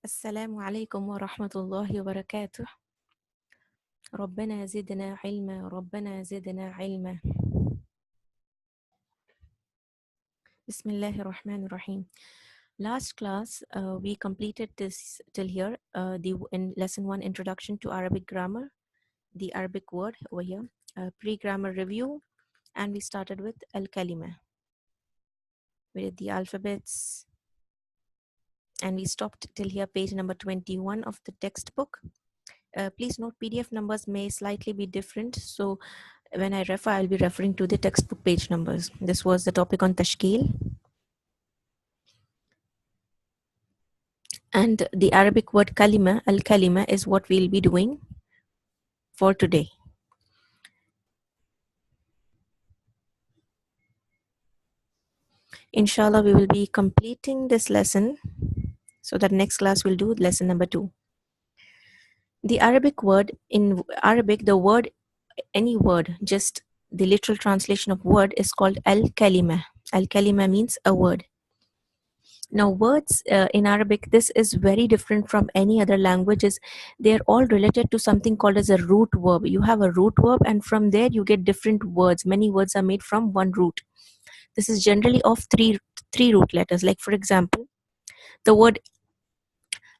السلام عليكم ورحمة الله وبركاته. ربنا زدنا علما ربنا زدنا علما. بسم الله الرحمن الرحيم. Last class we completed this till here, in lesson 1, introduction to Arabic grammar, the Arabic word over here, pre-grammar review, and we started with al-kalima. We did the alphabets and we stopped till here, page number 21 of the textbook. Please note PDF numbers may slightly be different, so when I refer, I'll be referring to the textbook page numbers. This was the topic on tashkil. And the Arabic word kalima, al-kalima, is what we'll be doing for today. Inshallah, we will be completing this lesson, so that next class we'll do lesson number 2. The Arabic word, in Arabic, the word, any word, just the literal translation of word is called al-kalima. Al-kalima means a word. Now, words in Arabic, this is very different from any other languages. They're all related to something called as a root verb. You have a root verb, and from there you get different words. Many words are made from one root. This is generally of three root letters. Like, for example, the word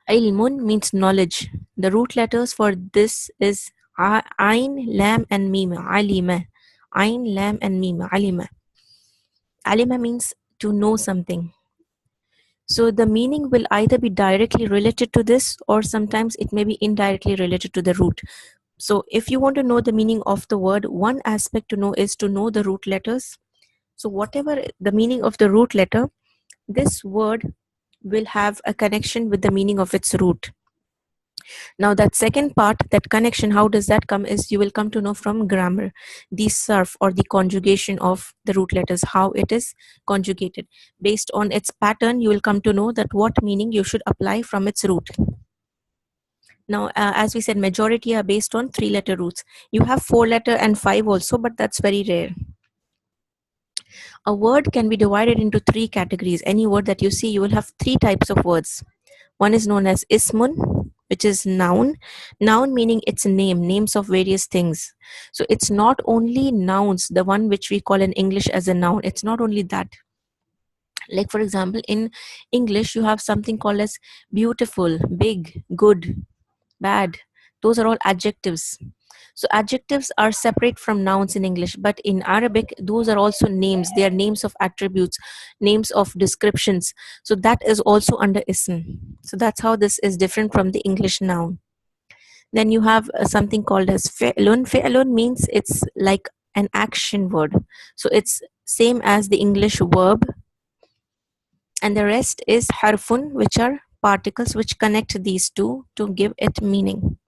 ilmun means knowledge. The root letters for this is ayn, lam, and mim. Alima. Ayn, lam, and mim. Alima. Alima means to know something. So the meaning will either be directly related to this, or sometimes it may be indirectly related to the root. So if you want to know the meaning of the word, one aspect to know is to know the root letters. So whatever the meaning of the root letter, this word will have a connection with the meaning of its root. Now that second part, that connection, how does that come, is you will come to know from grammar, the surf or the conjugation of the root letters, how it is conjugated. Based on its pattern, you will come to know that what meaning you should apply from its root. Now, as we said, majority are based on 3-letter roots. You have 4-letter and 5 also, but that's very rare. A word can be divided into 3 categories. Any word that you see, you will have 3 types of words. One is known as ismun, which is noun. Noun meaning it's a name, names of various things. So it's not only nouns, the one which we call in English as a noun. It's not only that. Like, for example, in English, you have something called as beautiful, big, good, bad. Those are all adjectives. So adjectives are separate from nouns in English, but in Arabic, those are also names. They are names of attributes, names of descriptions. So that is also under ism. So that's how this is different from the English noun. Then you have something called as fi'lun. Fi'lun means it's like an action word. So it's same as the English verb. And the rest is harfun, which are particles which connect these two to give it meaning.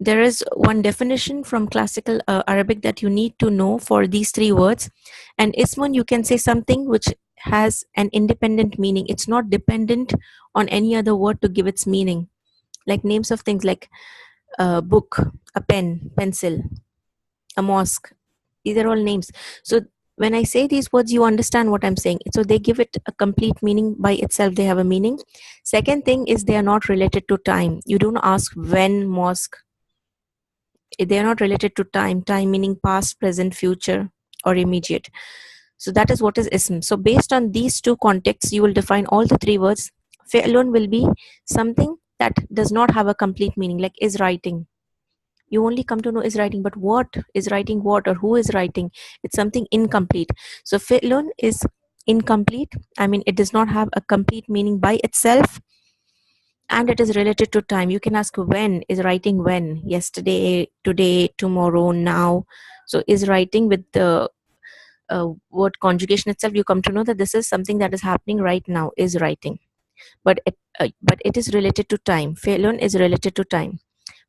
There is one definition from classical Arabic that you need to know for these 3 words. And ismun, you can say something which has an independent meaning. It's not dependent on any other word to give its meaning. Like names of things like a book, a pen, pencil, a mosque. These are all names. So when I say these words, you understand what I'm saying. So they give it a complete meaning by itself. They have a meaning. Second thing is they are not related to time. You don't ask when mosque. They are not related to time meaning past, present, future, or immediate. So that is what is ism. So based on these 2 contexts, you will define all the 3 words. Fi'lun will be something that does not have a complete meaning, like is writing. You only come to know is writing, but what is writing, what, or who is writing? It's something incomplete. So fi'lun is incomplete. I mean, it does not have a complete meaning by itself. And it is related to time. You can ask when is writing, when, yesterday, today, tomorrow, now. So is writing with the word conjugation itself, you come to know that this is something that is happening right now, is writing. But it is related to time. Fi'lun is related to time.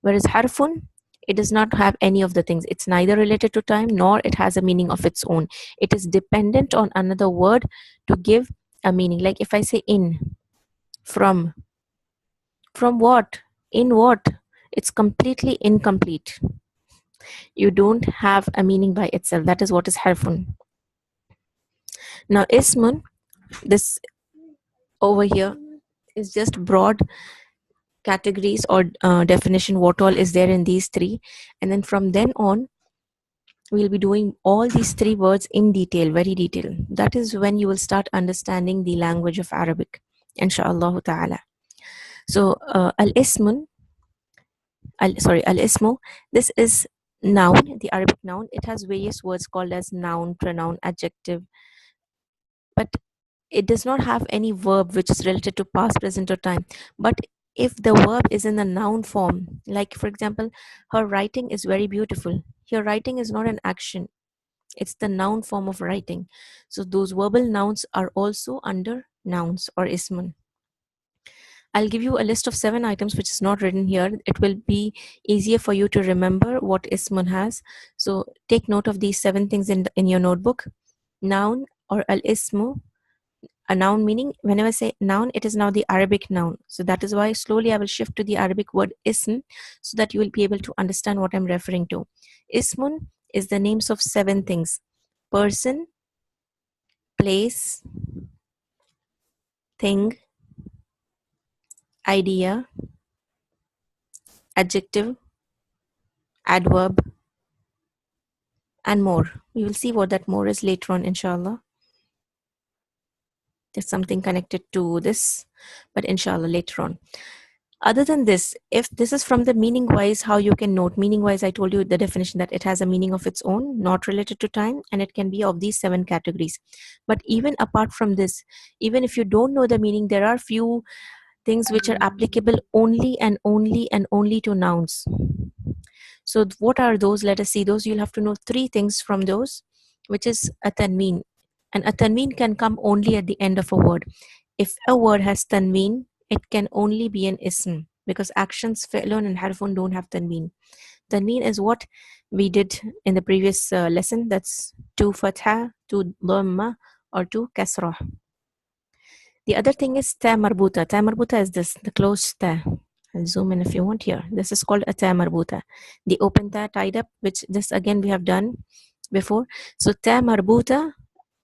Whereas harfun, it does not have any of the things. It's neither related to time nor it has a meaning of its own. It is dependent on another word to give a meaning. Like if I say in, from what, in what, it's completely incomplete. You don't have a meaning by itself. That is what is harfun. Now ismun, this over here, is just broad categories or definition what all is there in these three, and then from then on we'll be doing all these three words in detail, very detailed. That is when you will start understanding the language of Arabic, inshallah ta'ala. So al-ismun, al-ismu, this is noun, the Arabic noun. It has various words called as noun, pronoun, adjective, but it does not have any verb which is related to past, present, or time. But if the verb is in the noun form, like for example, her writing is very beautiful. Your writing is not an action, it's the noun form of writing. So those verbal nouns are also under nouns or ismun. I'll give you a list of 7 items which is not written here. It will be easier for you to remember what ismun has. So take note of these 7 things in your notebook. Noun or al-ismu, a noun meaning, whenever I say noun, it is now the Arabic noun. So that is why slowly I will shift to the Arabic word ism so that you will be able to understand what I'm referring to. Ismun is the names of 7 things: person, place, thing, idea, adjective, adverb, and more. We will see what that more is later on, inshallah. There's something connected to this, but inshallah later on. Other than this, if this is from the meaning wise, how you can note meaning wise, I told you the definition that it has a meaning of its own, not related to time, and it can be of these 7 categories. But even apart from this, even if you don't know the meaning, there are few things which are applicable only and only and only to nouns. So what are those? Let us see those. You'll have to know 3 things from those, which is a tanween. And a tanween can come only at the end of a word. If a word has tanween, it can only be an ism, because actions fi'lun and harfun don't have tanween. Tanween is what we did in the previous lesson. That's 2 fatha, 2 dhamma, or 2 kasrah. The other thing is ta marbuta. Ta marbuta is this, the closed ta. I'll zoom in if you want here. This is called a ta marbuta. The open ta tied up, which this again we have done before. So ta marbuta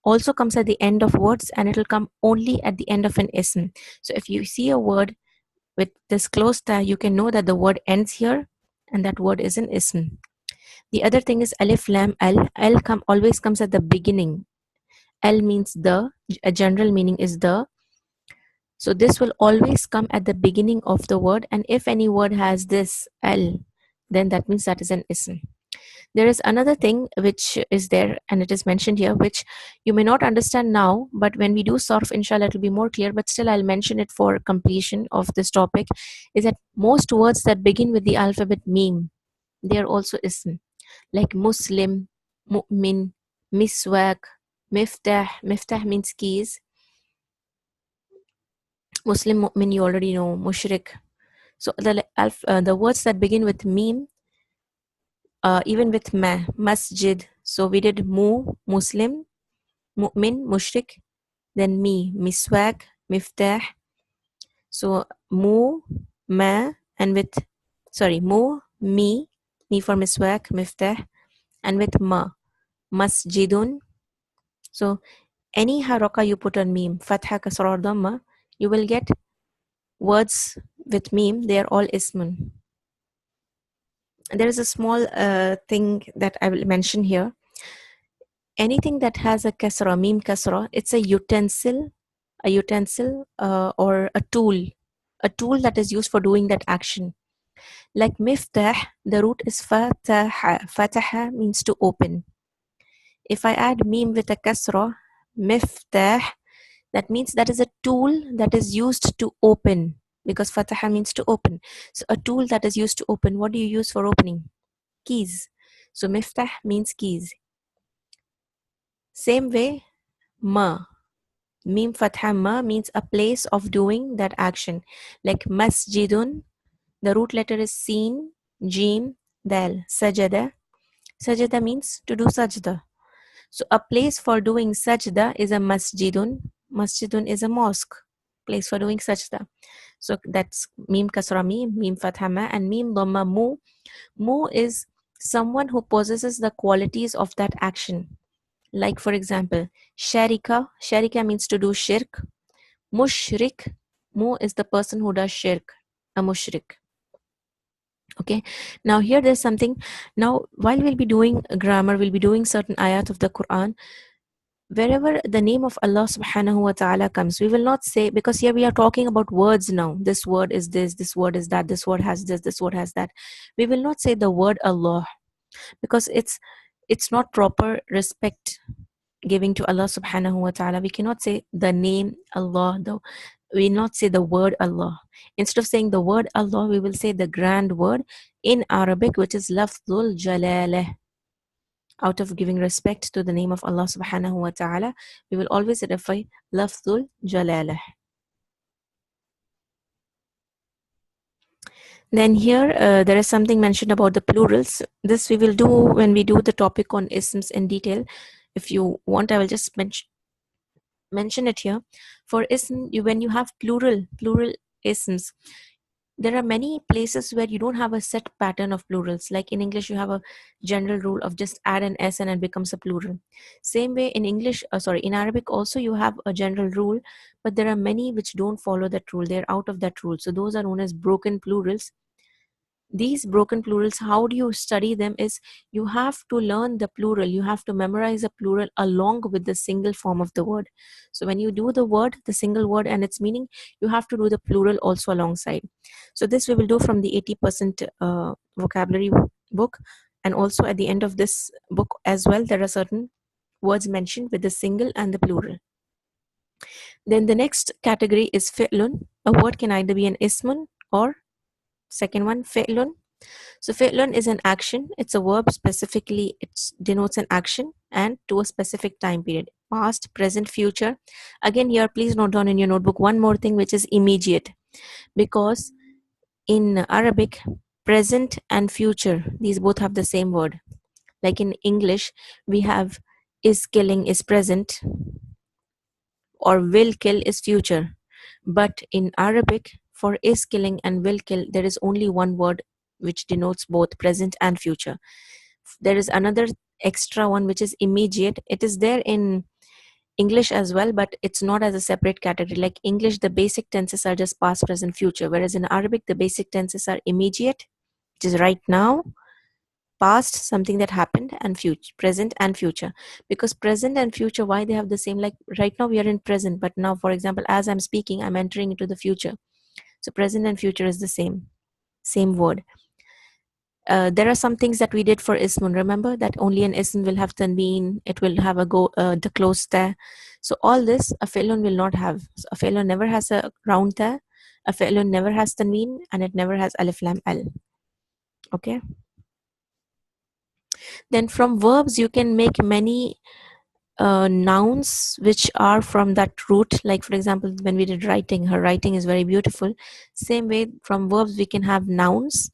also comes at the end of words, and it will come only at the end of an ism. So if you see a word with this closed ta, you can know that the word ends here and that word is an ism. The other thing is alif lam al. Al always comes at the beginning. Al means the, a general meaning is the. So this will always come at the beginning of the word, and if any word has this al, then that means that is an ism. There is another thing which is there, and it is mentioned here, which you may not understand now, but when we do sarf, inshallah, it will be more clear, but still I'll mention it for completion of this topic, is that most words that begin with the alphabet meme, they are also ism, like Muslim, mu'min, miswak, miftah. Miftah means keys. Muslim, mu'min, you already know. Mushrik. So the words that begin with meme, even with ma, masjid. So we did mu, Muslim, mu'min, mushrik, then mi, miswak, miftah. So mu, ma, and with, sorry, mu, me for miswak, miftah, and with ma, masjidun. So any haraka you put on meme, fatha, kasra, or dhamma, you will get words with meme, they are all ismun. There is a small thing that I will mention here. Anything that has a kasra, meme kasra, it's a utensil or a tool that is used for doing that action. Like miftah, the root is fataha. Fataha means to open. If I add meme with a kasra, miftah, that means that is a tool that is used to open, because fataha means to open. So a tool that is used to open, what do you use for opening? Keys. So miftah means keys. Same way, ma. Mim fatha ma means a place of doing that action. Like masjidun, the root letter is sin, jim, dal. Sajada. Sajada means to do sajda. So a place for doing sajda is a masjidun. Masjidun is a mosque. Place for doing sajda. So that's mim kasra mim fatha ma, and mim dhamma mu. Mu is someone who possesses the qualities of that action. Like for example, sharika. Sharika means to do shirk. Mushrik. Mu is the person who does shirk, a mushrik. Okay, now here there's something. Now while we'll be doing grammar, we'll be doing certain ayat of the Quran. Wherever the name of Allah subhanahu wa ta'ala comes, we will not say, because here we are talking about words now. This word is this word is that, this word has this word has that. We will not say the word Allah, because it's not proper respect giving to Allah subhanahu wa ta'ala. We cannot say the name Allah, though. We will not say the word Allah. Instead of saying the word Allah, we will say the grand word in Arabic, which is lafzul jalalah. Out of giving respect to the name of Allah subhanahu wa ta'ala, we will always refer lafzul jalalah. Then here there is something mentioned about the plurals. This we will do when we do the topic on isms in detail. If you want, I will just mention it here. For ism, when you have plural isms, there are many places where you don't have a set pattern of plurals. Like in English, you have a general rule of just add an s and it becomes a plural. Same way in in Arabic also you have a general rule, but there are many which don't follow that rule. They're out of that rule. So those are known as broken plurals. These broken plurals, how do you study them is you have to learn the plural, you have to memorize a plural along with the single form of the word. So when you do the word, the single word and its meaning, you have to do the plural also alongside. So this we will do from the 80% vocabulary book, and also at the end of this book as well, there are certain words mentioned with the single and the plural. Then the next category is fi'lun. A word can either be an ismun or second one, fi'lun. So fi'lun is an action. It's a verb. Specifically, it denotes an action and to a specific time period. Past, present, future. Again, here, please note down in your notebook one more thing, which is immediate. Because in Arabic, present and future, these both have the same word. Like in English, we have is killing is present, or will kill is future. But in Arabic, for is killing and will kill, there is only one word which denotes both present and future. There is another extra one which is immediate. It is there in English as well, but it's not as a separate category. Like English, the basic tenses are just past, present, future, whereas in Arabic, the basic tenses are immediate, which is right now, past, something that happened, and future, present and future. Because present and future, why they have the same? Like right now we are in present, but now, for example, as I'm speaking, I'm entering into the future. So present and future is the same word. There are some things that we did for ismun. Remember that only an ism will have tanween, it will have the closed ta. So all this a fi'lun will not have. So a fi'lun never has a round ta, a fi'lun never has tanween, and it never has alif lam al. Okay. Then from verbs you can make many nouns which are from that root. Like for example, when we did writing, her writing is very beautiful. Same way from verbs we can have nouns.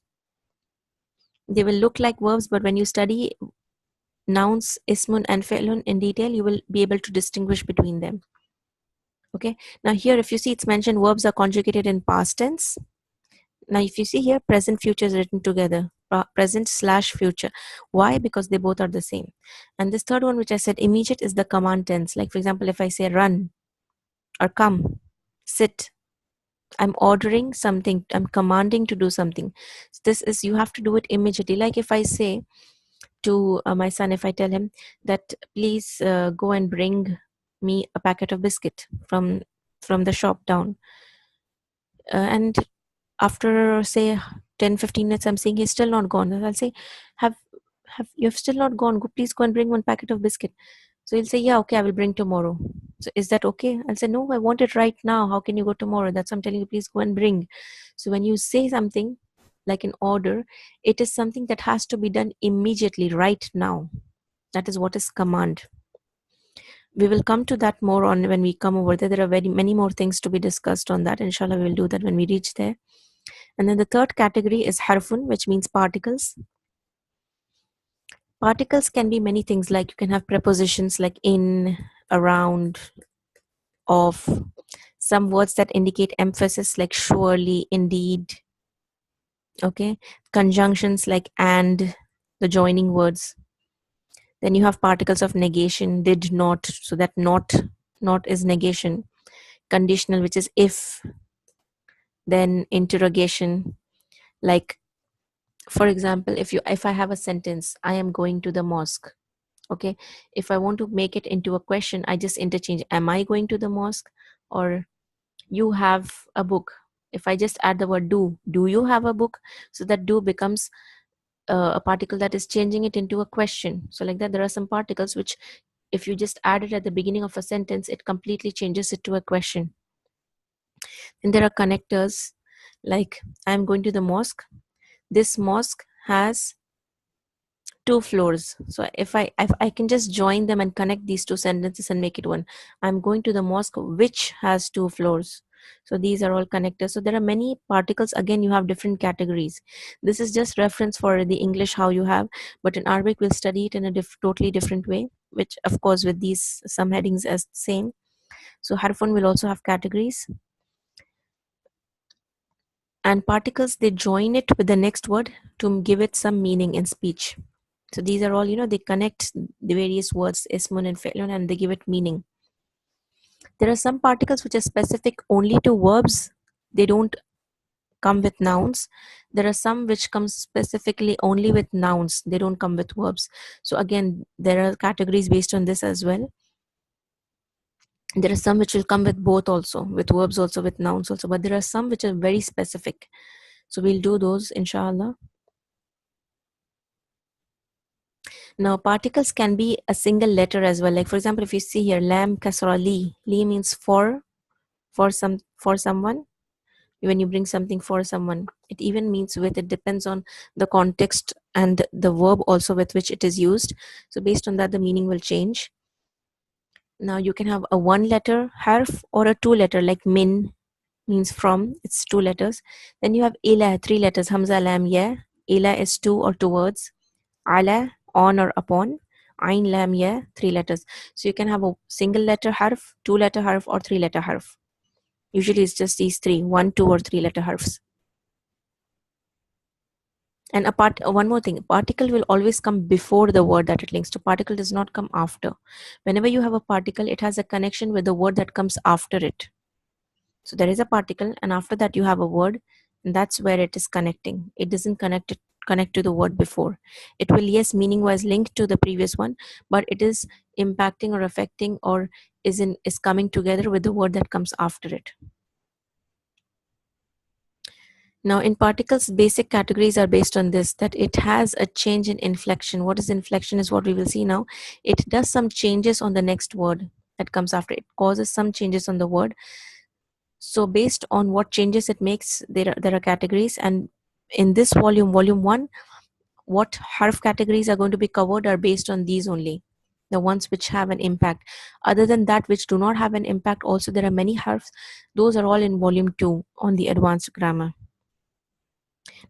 They will look like verbs, but when you study nouns, ismun and fi'lun in detail, you will be able to distinguish between them. Okay, now here if you see, it's mentioned verbs are conjugated in past tense. Now if you see here, present future is written together, present slash future. Why? Because they both are the same. And this third one which I said, immediate, is the command tense. Like for example, if I say run or come, sit, I'm ordering something, I'm commanding to do something. So this is, you have to do it immediately. Like if I say to my son, if I tell him that please go and bring me a packet of biscuit from the shop down, and after say 10-15 minutes I'm saying he's still not gone, I'll say, have you've still not gone, please go and bring one packet of biscuit. So he'll say, yeah, okay, I will bring tomorrow. So is that okay? I'll say, no, I want it right now. How can you go tomorrow? That's why I'm telling you, please go and bring. So when you say something like an order, it is something that has to be done immediately, right now. That is what is command. We will come to that more on when we come over there. There are very many more things to be discussed on that. Inshallah, we will do that when we reach there. And then the third category is harfun, which means particles. Particles can be many things, like you can have prepositions like in, around, of, some words that indicate emphasis like surely, indeed. Okay, conjunctions like and, the joining words. Then you have particles of negation, did not, so that not is negation. Conditional, which is if, then interrogation. Like, for example, if I have a sentence, I am going to the mosque. Okay, if I want to make it into a question, I just interchange, am I going to the mosque, or you have a book. If I just add the word do you have a book, so that do becomes a particle that is changing it into a question. So like that, there are some particles which, if you just add it at the beginning of a sentence, it completely changes it to a question. And there are connectors, like, I'm going to the mosque. This mosque has 2 floors. So if I can just join them and connect these two sentences and make it one. I'm going to the mosque which has 2 floors. So these are all connectors. So there are many particles. Again, you have different categories. This is just reference for the English how you have, but in Arabic we'll study it in a totally different way, which of course with these some headings as same. So harfun will also have categories, and particles, they join it with the next word to give it some meaning in speech. So these are all, they connect the various words, ismun and fi'lun, and they give it meaning. There are some particles which are specific only to verbs. They don't come with nouns. There are some which come specifically only with nouns. They don't come with verbs. So again, there are categories based on this as well. There are some which will come with both also, with verbs also, with nouns also. But there are some which are very specific. So we'll do those, inshallah. Now, particles can be a single letter as well. Like, for example, if you see here, lam kasra li. Li means for someone. When you bring something for someone, it even means with. It depends on the context and the verb also with which it is used. So based on that, the meaning will change. Now, you can have a 1-letter harf or a 2-letter, like min means from. It's 2 letters. Then you have ila, 3 letters, hamza, lam, ya. Ila is 2 or 2 words. Ala, on or upon. Ain, lam, ya, 3 letters. So you can have a single letter harf, 2-letter harf, or 3-letter harf. Usually it's just these three, 1, 2, or 3-letter harfs. And one more thing, particle will always come before the word that it links to. Particle does not come after. Whenever you have a particle, it has a connection with the word that comes after it. So there is a particle, and after that you have a word, and that's where it is connecting. It doesn't connect to the word before. It will, yes, meaning wise link to the previous one, but it is impacting or affecting or is coming together with the word that comes after it. Now, in particles, basic categories are based on this, that it has a change in inflection. What is inflection is what we will see now. It does some changes on the next word that comes after. It causes some changes on the word. So based on what changes it makes, there are categories. And in this volume 1, what harf categories are going to be covered are based on these only, the ones which have an impact. Other than that, which do not have an impact, also there are many harfs. Those are all in volume 2 on the advanced grammar.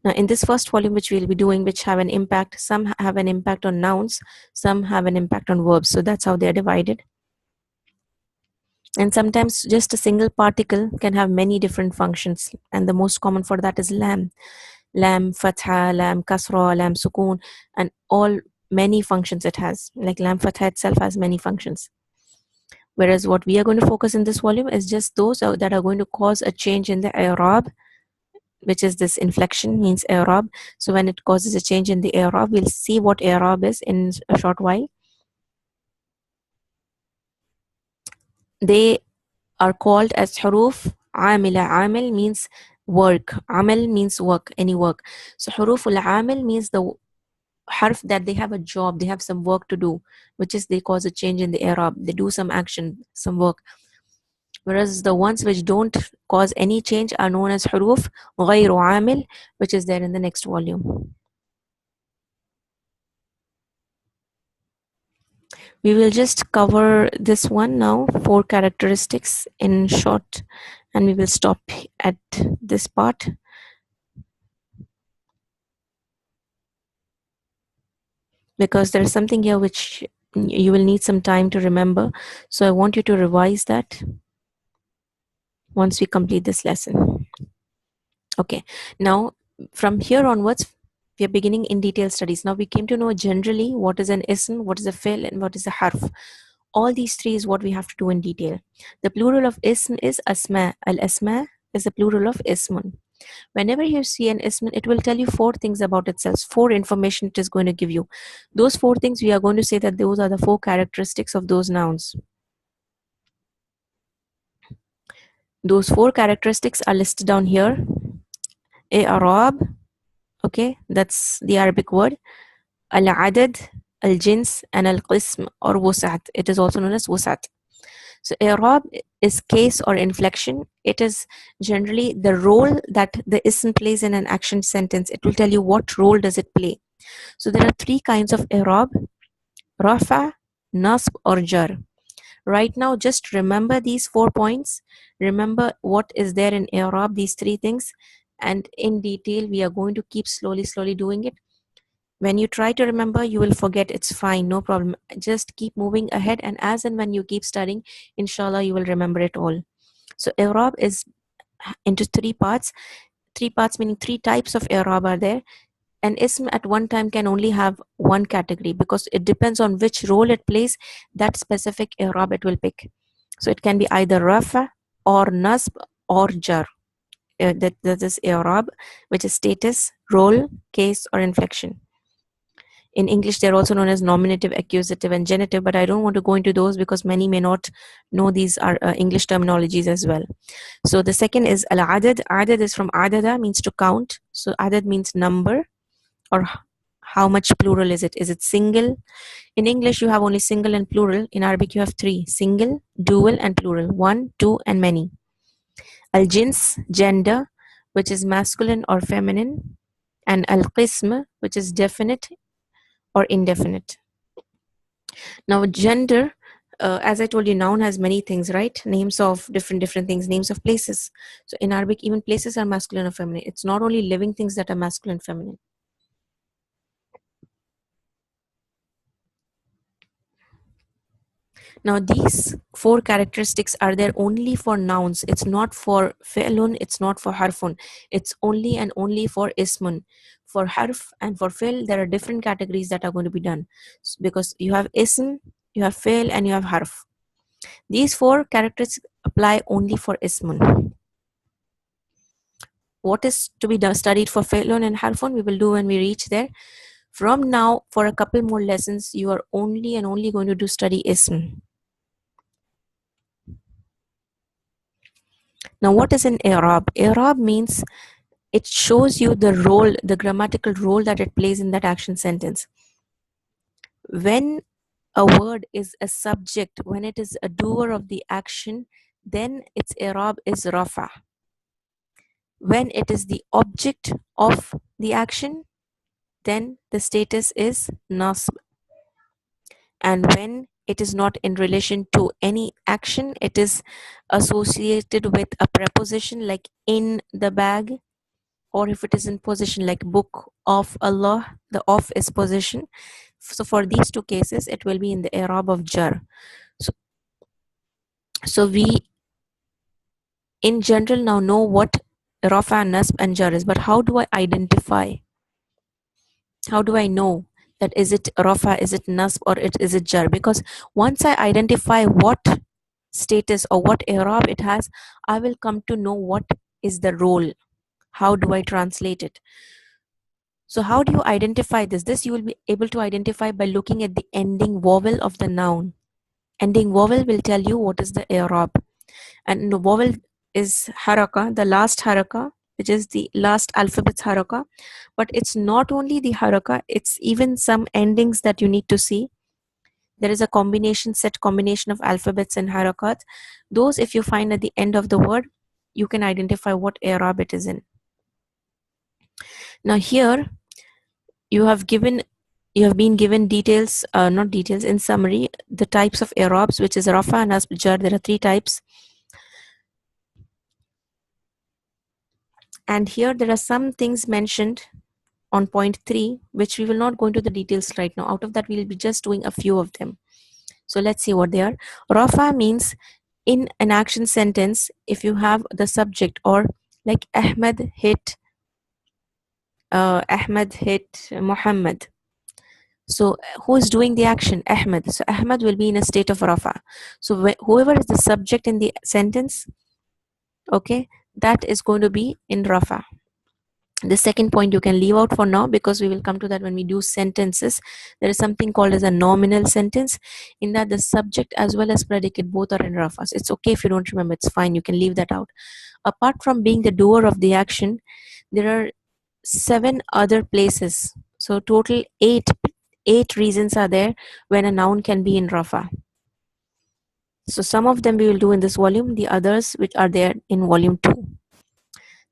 Now, in this first volume, which we'll be doing, which have an impact, some have an impact on nouns, some have an impact on verbs. So that's how they're divided. And sometimes just a single particle can have many different functions. And the most common for that is lam. Lam, fatha, lam, kasra, lam, sukoon, and all many functions it has. Like lam fatha itself has many functions. Whereas what we are going to focus in this volume is just those that are going to cause a change in the i'rab, which is this inflection means i'rab. So when it causes a change in the i'rab, we'll see what i'rab is in a short while. They are called as huruf amila. Amil means work. Amal means work, any work. So huruf al-amil means the harf that they have a job, they have some work to do, which is they cause a change in the i'rab. They do some action, some work. Whereas the ones which don't cause any change are known as huruf ghayru amil, which is there in the next volume. We will just cover this one now, 4 characteristics in short, and we will stop at this part. Because there is something here which you will need some time to remember. So I want you to revise that once we complete this lesson. Okay, now from here onwards, we are beginning in detail studies. Now we came to know generally what is an ism, what is a fi'l, and what is a harf. All these three is what we have to do in detail. The plural of ism is asma. Al asma is the plural of ismun. Whenever you see an ism, it will tell you four things about itself, four information it is going to give you. Those four things, we are going to say that those are the four characteristics of those nouns. Those four characteristics are listed down here. Arab, okay, that's the Arabic word. Al-adad, al-jins, and al-qism or wusat. It is also known as wusat. So Arab is case or inflection. It is generally the role that the ism plays in an action sentence. It will tell you what role does it play. So there are three kinds of Arab: Rafa, Nasb, or Jar. Right now, just remember these 4 points. Remember what is there in Arab, these three things, and in detail, we are going to keep slowly doing it. When you try to remember, you will forget. It's fine, no problem. Just keep moving ahead, and as and when you keep studying, inshallah, you will remember it all. So Arab is into three parts. Three parts meaning three types of Arab are there. An ism at one time can only have one category because it depends on which role it plays, that specific i'rab it will pick. So it can be either rafa or nasb or jar. That is i'rab, which is status, role, case, or inflection. In English, they're also known as nominative, accusative, and genitive, but I don't want to go into those because many may not know these are English terminologies as well. So the second is al-adad. Adad is from adada, means to count. So adad means number, or how much plural is it? Is it single? In English, you have only single and plural. In Arabic, you have three: single, dual, and plural. One, two, and many. Al-jins, gender, which is masculine or feminine. And al-qism, which is definite or indefinite. Now, gender, as I told you, noun has many things, right? Names of different things, names of places. So in Arabic, even places are masculine or feminine. It's not only living things that are masculine and feminine. Now, these four characteristics are there only for nouns. It's not for fi'lun, it's not for harfun. It's only and only for ismun. For harf and for fi'l, there are different categories that are going to be done. Because you have ism, you have fi'l, and you have harf. These four characteristics apply only for ismun. What is to be done, studied for fi'lun and harfun, we will do when we reach there. From now, for a couple more lessons, you are only and only going to do study ism. Now, what is an i'rab? I'rab means it shows you the role, the grammatical role that it plays in that action sentence. When a word is a subject, when it is a doer of the action, then its i'rab is rafa. When it is the object of the action, then the status is nasb. And when it is not in relation to any action, it is associated with a preposition like in the bag, or if it is in position like book of Allah, the of is position. So for these two cases, it will be in the i'rab of jar. So we in general now know what rafa, nasb, and jar is, but how do I identify? How do I know that is it rafa, is it nasb, or is it jar? Because once I identify what status or what i'rab it has, I will come to know what is the role. How do I translate it? So how do you identify this? This you will be able to identify by looking at the ending vowel of the noun. Ending vowel will tell you what is the i'rab. And the vowel is haraka, the last haraka, which is the last alphabet's haraka. But it's not only the haraka, it's even some endings that you need to see. There is a set combination of alphabets and harakat. Those, if you find at the end of the word, you can identify what i'rab it is in. Now here, you have been given details, not details, in summary, the types of i'rabs, which is rafa, nasb, jar. There are three types. And here there are some things mentioned on point 3, which we will not go into the details right now. Out of that, we will be just doing a few of them. So let's see what they are. Rafa means in an action sentence, if you have the subject, or like Ahmed hit Muhammad. So who is doing the action? Ahmed. So Ahmed will be in a state of rafa. So whoever is the subject in the sentence, okay, that is going to be in rafa. The second point you can leave out for now, because we will come to that when we do sentences. There is something called as a nominal sentence, in that the subject as well as predicate both are in rafas. It's okay if you don't remember, it's fine, you can leave that out. Apart from being the doer of the action, there are 7 other places, so total 8 reasons are there when a noun can be in rafa. So some of them we will do in this volume, the others which are there in volume 2.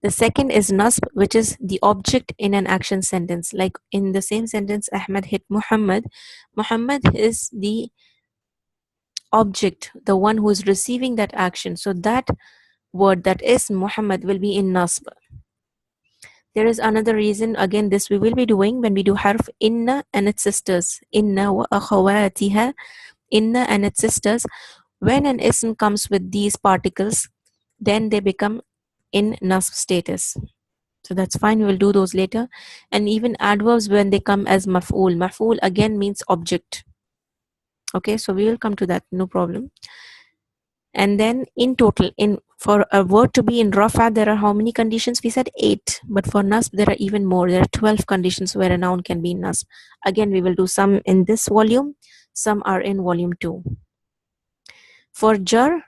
The second is nasb, which is the object in an action sentence. Like in the same sentence, Ahmed hit Muhammad. Muhammad is the object, the one who is receiving that action. So that word, that is Muhammad, will be in nasb. There is another reason, again, this we will be doing when we do harf inna and its sisters. Inna wa akhawatiha, inna and its sisters. When an ism comes with these particles, then they become in nasb status. So that's fine, we will do those later. And even adverbs when they come as maf'ul. Maf'ul again means object. Okay, so we will come to that, no problem. And then in total, in for a word to be in rafa, there are how many conditions? We said 8, but for nasb there are even more. There are 12 conditions where a noun can be in nasb. Again, we will do some in this volume, some are in volume 2. For jar,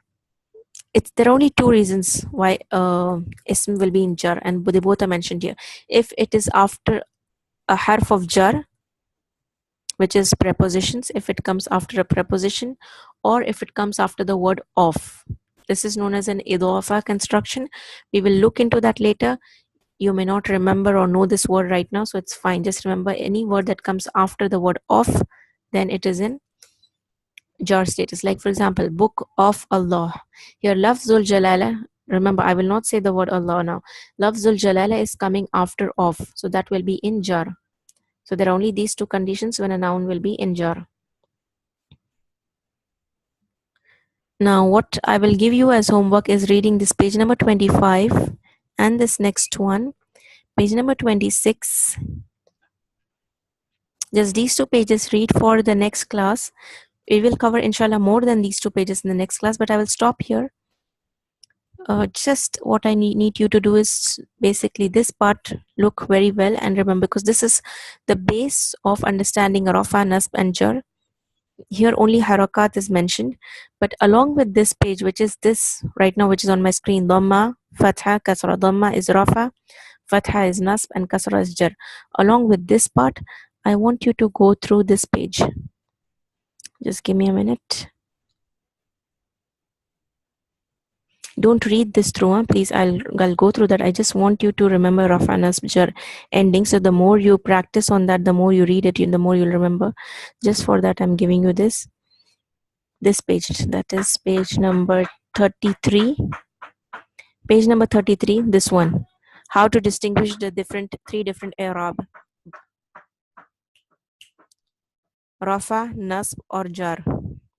there are only 2 reasons why ism will be in jar, and they both are mentioned here. If it is after a harf of jar, which is prepositions, if it comes after a preposition, or if it comes after the word of. This is known as an idafa construction. We will look into that later. You may not remember or know this word right now, so it's fine. Just remember, any word that comes after the word of, then it is in jar status. Like for example, book of Allah. Here lafzul jalala, remember I will not say the word Allah now. Lafzul jalala is coming after of, so that will be in jar. So there are only these 2 conditions when a noun will be in jar. Now what I will give you as homework is reading this page number 25 and this next one, page number 26. Just these 2 pages read for the next class. We will cover inshallah more than these 2 pages in the next class, but I will stop here. Just what I need you to do is basically this part, look very well and remember, because this is the base of understanding rafa, nasb and jar. Here only harakat is mentioned, but along with this page, which is this right now, which is on my screen, dhamma, fatha, kasra. Dhamma is rafa, fatha is nasb, and kasra is jar. Along with this part, I want you to go through this page. Just give me a minute. Don't read this through, please. I'll go through that. I just want you to remember rafa, nasb, jar ending. So the more you practice on that, the more you read it, the more you'll remember. Just for that, I'm giving you this page. That is page number 33. Page number 33, this one. How to distinguish the 3 different i'rab. Rafa, nasb or jar.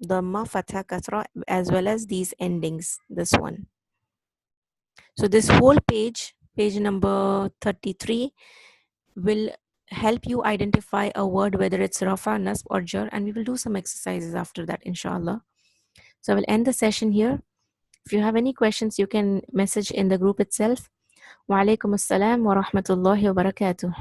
Dhamma, fatha, kasra, as well as these endings. This one. So this whole page, page number 33, will help you identify a word, whether it's rafa, nasb or jar, and we will do some exercises after that, inshallah. So I will end the session here. If you have any questions, you can message in the group itself. Wa alaikum assalam wa rahmatullahi wa barakatuh.